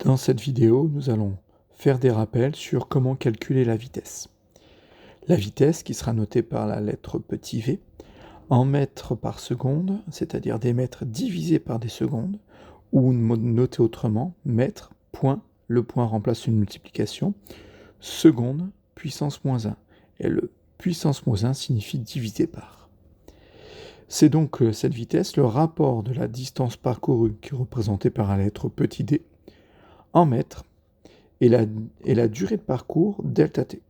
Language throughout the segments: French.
Dans cette vidéo, nous allons faire des rappels sur comment calculer la vitesse. La vitesse qui sera notée par la lettre petit v en mètres par seconde, c'est-à-dire des mètres divisés par des secondes, ou noté autrement, mètre, point, le point remplace une multiplication, seconde, puissance moins 1. Et le puissance moins 1 signifie divisé par. C'est donc cette vitesse, le rapport de la distance parcourue qui est représentée par la lettre petit d, en mètres, et la durée de parcours delta t,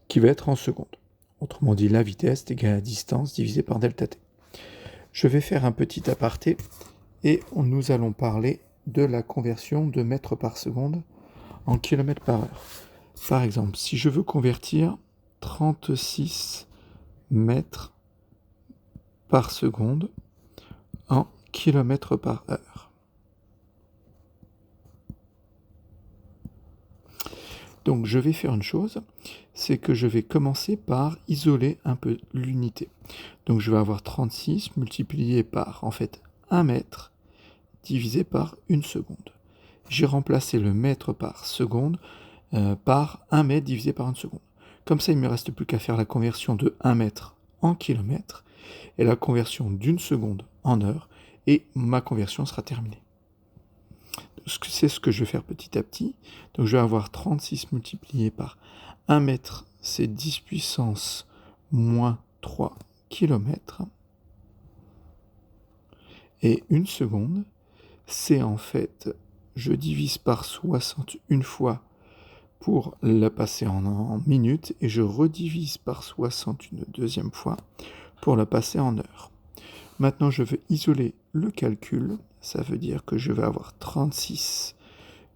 qui va être en secondes. Autrement dit, la vitesse est égale à la distance divisée par delta t. Je vais faire un petit aparté et nous allons parler de la conversion de mètres par seconde en kilomètres par heure. Par exemple, si je veux convertir 36 mètres par seconde en kilomètres par heure. Donc je vais faire une chose, c'est que je vais commencer par isoler un peu l'unité. Donc je vais avoir 36 multiplié par, en fait, 1 mètre divisé par 1 seconde. J'ai remplacé le mètre par seconde par 1 mètre divisé par 1 seconde. Comme ça, il ne me reste plus qu'à faire la conversion de 1 mètre en kilomètre et la conversion d'1 seconde en heure, et ma conversion sera terminée. C'est ce que je vais faire petit à petit. Donc je vais avoir 36 multiplié par 1 mètre, c'est 10 puissance moins 3 km. Et 1 seconde, c'est en fait, je divise par 60 une fois pour la passer en minutes, et je redivise par 60 une deuxième fois pour la passer en heures. Maintenant, je veux isoler le calcul. Ça veut dire que je vais avoir 36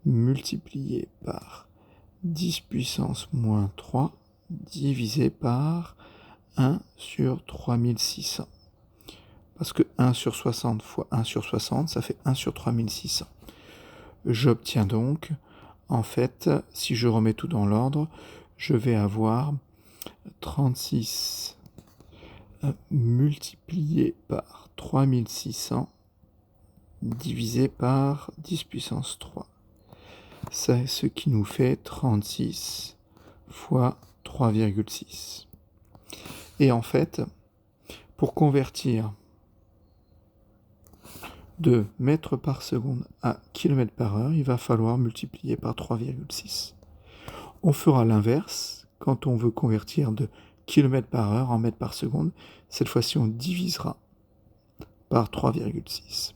multiplié par 10 puissance moins 3 divisé par 1 sur 3600. Parce que 1 sur 60 fois 1 sur 60, ça fait 1 sur 3600. J'obtiens donc, en fait, si je remets tout dans l'ordre, je vais avoir 36 multiplié par 3600 divisé par 10 puissance 3. C'est ce qui nous fait 36 fois 3,6. Et en fait, pour convertir de mètres par seconde à kilomètres par heure, il va falloir multiplier par 3,6. On fera l'inverse quand on veut convertir de kilomètres par heure en mètres par seconde. Cette fois-ci, on divisera par 3,6.